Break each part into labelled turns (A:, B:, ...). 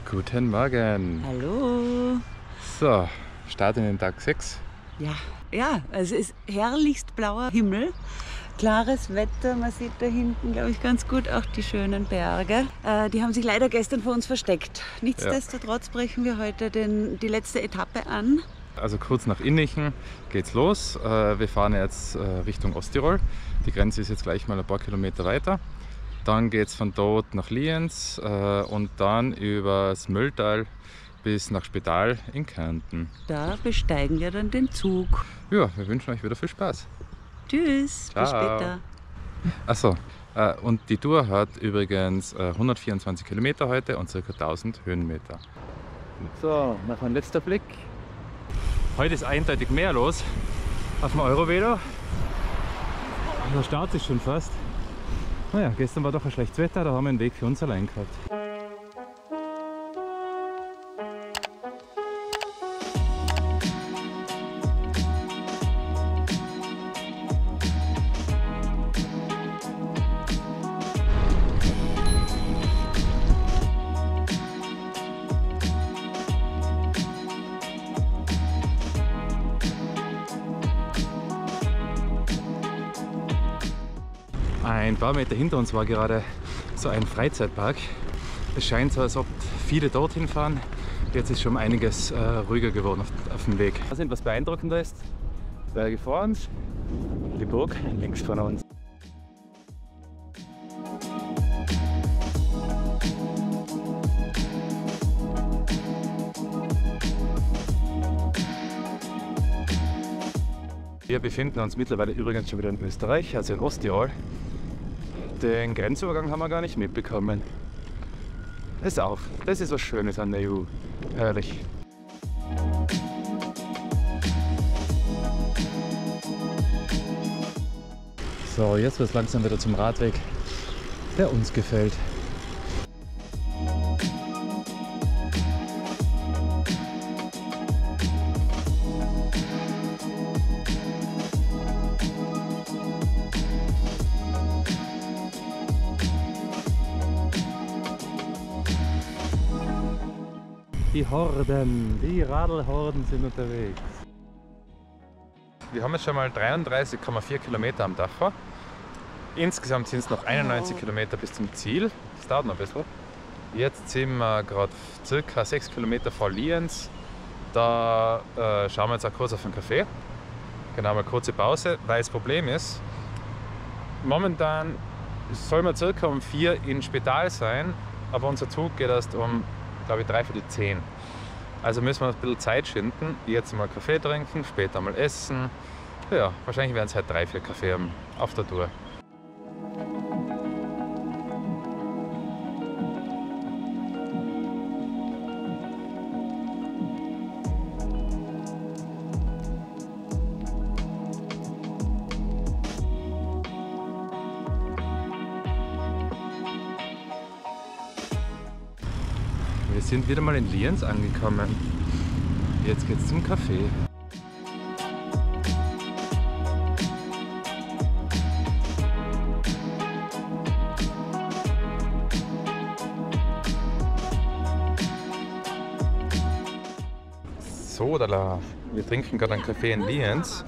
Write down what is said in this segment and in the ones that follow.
A: Guten Morgen.
B: Hallo.
A: So, starten in den Tag 6.
B: Ja, es ist herrlichst blauer Himmel, klares Wetter. Man sieht da hinten, glaube ich, ganz gut auch die schönen Berge. Die haben sich leider gestern vor uns versteckt. Nichtsdestotrotz brechen wir heute die letzte Etappe an.
A: Also kurz nach Innichen geht's los. Wir fahren jetzt Richtung Osttirol. Die Grenze ist jetzt gleich mal ein paar Kilometer weiter. Dann geht es von dort nach Lienz und dann übers Mölltal bis nach Spital in Kärnten.
B: Da besteigen wir dann den Zug.
A: Ja, wir wünschen euch wieder viel Spaß.
B: Tschüss,
A: Ciao.
B: bis später.
A: Achso, und die Tour hat übrigens 124 Kilometer heute und ca. 1000 Höhenmeter. So, noch ein letzter Blick. Heute ist eindeutig mehr los auf dem Eurovelo. Da staut sich schon fast. Naja, gestern war doch ein schlechtes Wetter, da haben wir einen Weg für uns allein gehabt. Ein paar Meter hinter uns war gerade so ein Freizeitpark. Es scheint so, als ob viele dorthin fahren. Jetzt ist schon einiges ruhiger geworden auf dem Weg. Was beeindruckender ist, Berge vor uns, die Burg links von uns. Wir befinden uns mittlerweile übrigens schon wieder in Österreich, also in Osttirol. Den Grenzübergang haben wir gar nicht mitbekommen. Pass auf, das ist was Schönes an der EU. Herrlich. So, jetzt wird es langsam wieder zum Radweg, der uns gefällt. Die Radlhorden sind unterwegs. Wir haben jetzt schon mal 33,4 Kilometer am Dacher. Insgesamt sind es noch 91 Kilometer bis zum Ziel. Das dauert noch ein bisschen. Jetzt sind wir gerade ca. 6 Kilometer vor Lienz. Da schauen wir jetzt auch kurz auf einen Kaffee. Genau, mal kurze Pause, weil das Problem ist, momentan soll man ca. um 4 in Spital sein, aber unser Zug geht erst um, glaube ich, 9:45. Also müssen wir ein bisschen Zeit schinden. Jetzt mal Kaffee trinken, später mal essen. Ja, wahrscheinlich werden es halt 3-4 Kaffee auf der Tour. Wir sind wieder mal in Lienz angekommen. Jetzt geht's zum Café. So, da wir trinken gerade einen Kaffee in Lienz.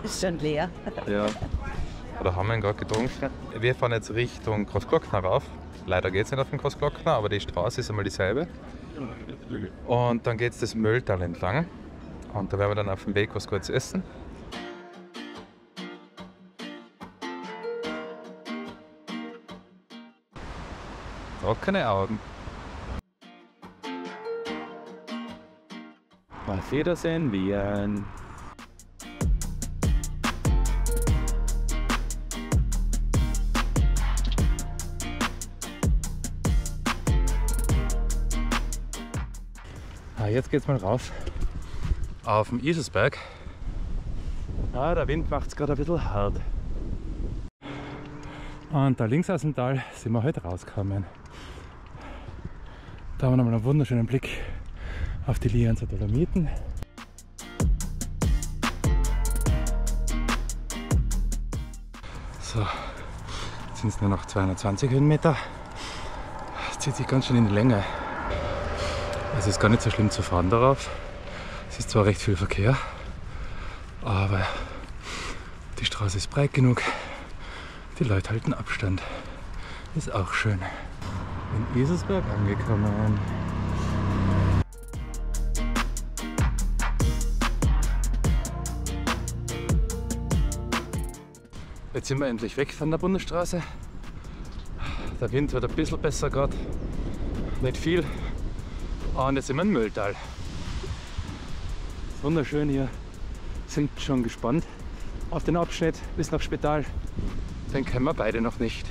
B: Ist schon leer.
A: Ja. Oder haben wir ihn gerade getrunken? Wir fahren jetzt Richtung Großglockner rauf. Leider geht es nicht auf den Großglockner, aber die Straße ist einmal dieselbe. Und dann geht es das Mölltal entlang. Und da werden wir dann auf dem Weg was kurz essen. Trockene Augen. Auf Wiedersehen, Wien. Jetzt geht's mal rauf auf den Isersberg. Der Wind macht es gerade ein bisschen hart. Und da links aus dem Tal sind wir heute rausgekommen. Da haben wir nochmal einen wunderschönen Blick auf die Lienzer Dolomiten. So, jetzt sind es nur noch 220 Höhenmeter. zieht sich ganz schön in die Länge. Es ist gar nicht so schlimm zu fahren darauf. Es ist zwar recht viel Verkehr, aber die Straße ist breit genug. Die Leute halten Abstand. Ist auch schön. In Esersberg angekommen. Jetzt sind wir endlich weg von der Bundesstraße. Der Wind wird ein bisschen besser gerade. Nicht viel. Und jetzt sind wir in Mühltal. Wunderschön hier. Sind schon gespannt auf den Abschnitt bis nach Spital. Den kennen wir beide noch nicht.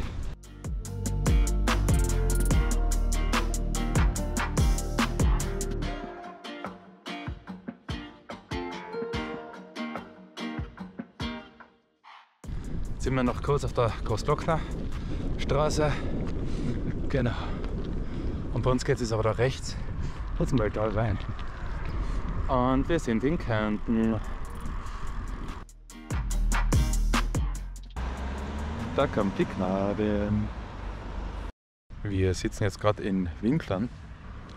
A: Jetzt sind wir noch kurz auf der Großglockner Straße. Genau. Und bei uns geht es aber da rechts ins Mühltal rein. Und wir sind in Kärnten. Da kommt die Gnade. Wir sitzen jetzt gerade in Winklern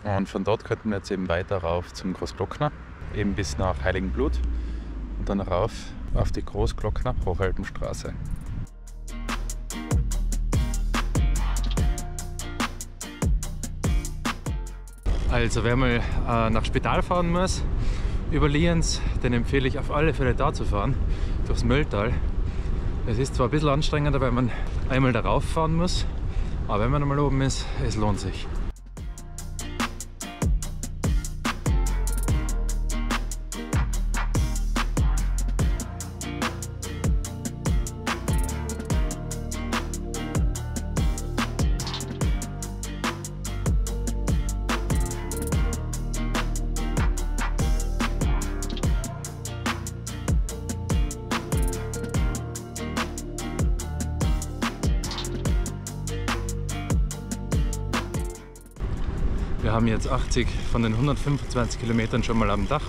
A: und von dort könnten wir jetzt eben weiter rauf zum Großglockner, eben bis nach Heiligenblut und dann rauf auf die Großglockner Hochalpenstraße. Also wer mal nach Spital fahren muss, über Lienz, den empfehle ich auf alle Fälle da zu fahren, durchs Mühltal. Es ist zwar ein bisschen anstrengender, weil man einmal darauf fahren muss, aber wenn man einmal oben ist, es lohnt sich. Wir haben jetzt 80 von den 125 Kilometern schon mal am Dach.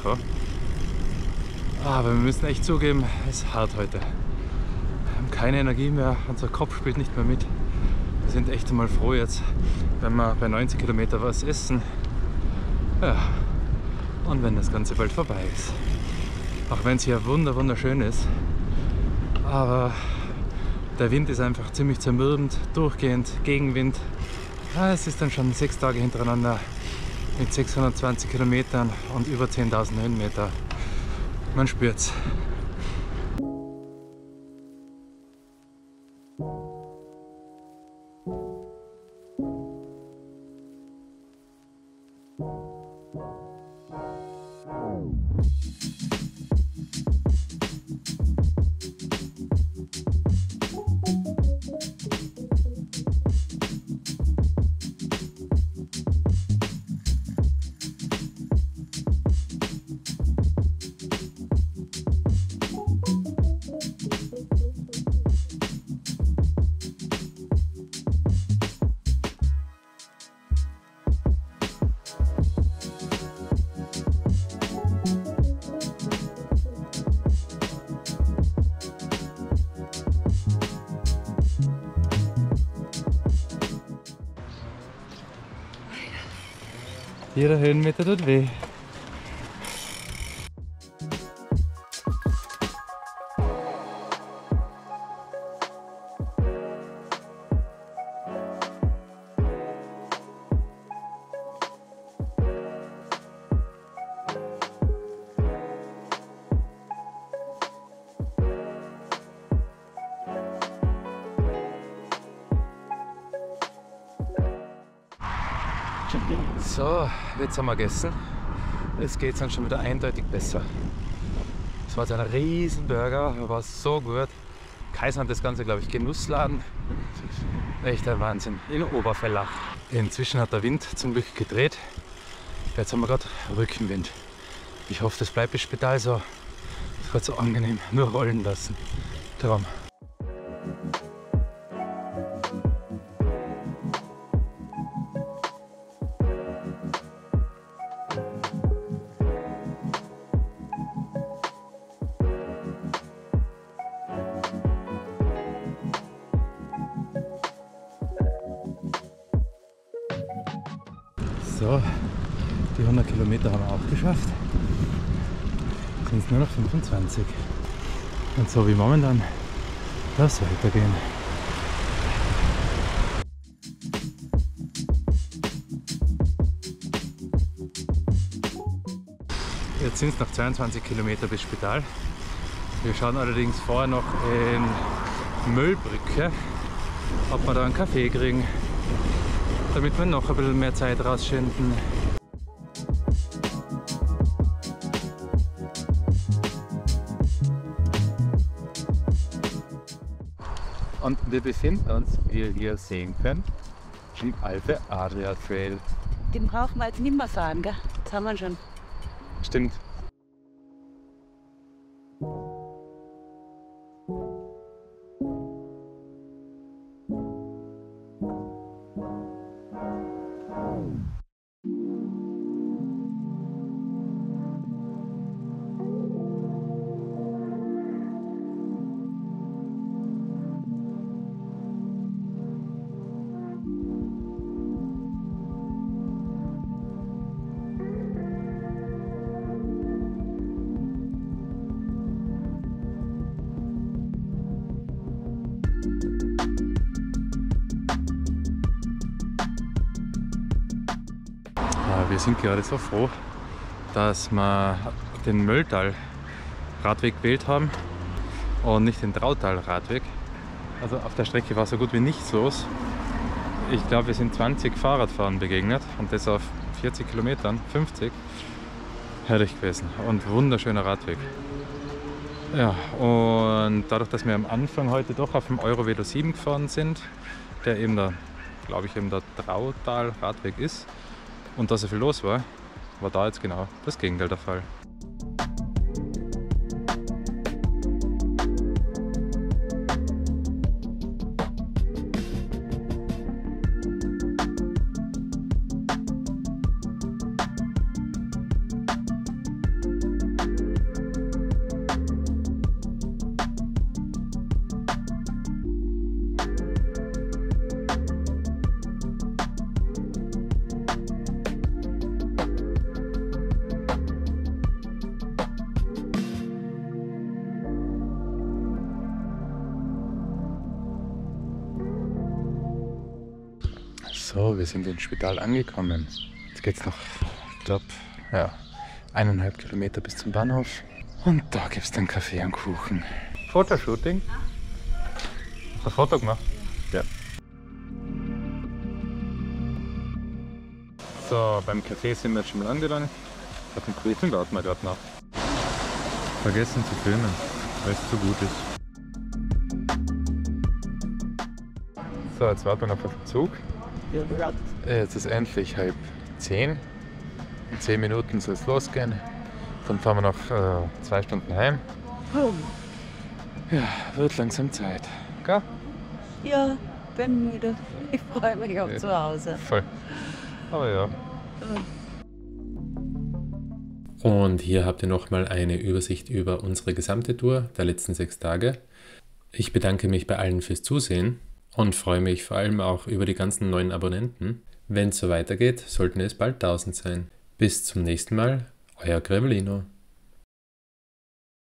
A: Aber wir müssen echt zugeben, es ist hart heute. Wir haben keine Energie mehr, unser Kopf spielt nicht mehr mit. Wir sind echt einmal froh jetzt, wenn wir bei 90 Kilometer was essen. Ja. Und wenn das Ganze bald vorbei ist. Auch wenn es hier wunderschön ist. Aber der Wind ist einfach ziemlich zermürbend, durchgehend, Gegenwind. Ja, es ist dann schon 6 Tage hintereinander mit 620 Kilometern und über 10.000 Höhenmeter. Man spürt's. Jeder Höhenmeter tut weh. So, jetzt haben wir gegessen. Es geht dann schon wieder eindeutig besser. Es war so ein riesen Burger, war so gut. Kaiser hat das Ganze, glaube ich, Genussladen. Echt ein Wahnsinn. In Oberfellach. Inzwischen hat der Wind zum Glück gedreht. Jetzt haben wir gerade Rückenwind. Ich hoffe, das bleibt bis Spital so. Es wird so angenehm. Nur rollen lassen. Traum. So, die 100 Kilometer haben wir auch geschafft. Sind es nur noch 25. Und so wie momentan darf es weitergehen. Jetzt sind es noch 22 Kilometer bis Spital. Wir schauen allerdings vorher noch in Möllbrücke, ob wir da einen Kaffee kriegen, damit wir noch ein bisschen mehr Zeit rausschinden. Und wir befinden uns, wie ihr hier sehen könnt, im Alpe Adria Trail.
B: Den brauchen wir jetzt nicht mehr fahren, gell? Das haben wir schon.
A: Stimmt. Wir sind gerade so froh, dass wir den Mölltal-Radweg gewählt haben und nicht den Trautal-Radweg. Also auf der Strecke war so gut wie nichts los. Ich glaube, wir sind 20 Fahrradfahren begegnet und das auf 40 Kilometern, 50. Herrlich gewesen und wunderschöner Radweg. Ja, und dadurch, dass wir am Anfang heute doch auf dem Eurovelo 7 gefahren sind, der eben da, glaube ich, eben der Trautal-Radweg ist, und da so viel los war, war da jetzt genau das Gegenteil der Fall. So, wir sind ins Spital angekommen. Jetzt geht es noch, ich glaube, ja, 1,5 Kilometer bis zum Bahnhof. Und da gibt es dann Kaffee und Kuchen. Fotoshooting? Hast du ein Foto gemacht? Ja. So, beim Kaffee sind wir jetzt schon mal angelangt. Auf den Quetschen warten wir gerade noch. Vergessen zu filmen, weil es zu gut ist. So, jetzt warten wir noch auf den Zug. Jetzt ist endlich 9:30. In 10 Minuten soll es losgehen. Dann fahren wir noch 2 Stunden heim. Ja, wird langsam Zeit. Gell?
B: Ja, bin müde. Ich freue mich auf zu Hause.
A: Voll. Aber ja.
C: Und hier habt ihr nochmal eine Übersicht über unsere gesamte Tour der letzten 6 Tage. Ich bedanke mich bei allen fürs Zusehen und freue mich vor allem auch über die ganzen neuen Abonnenten. Wenn es so weitergeht, sollten es bald 1000 sein. Bis zum nächsten Mal, euer Grevelino.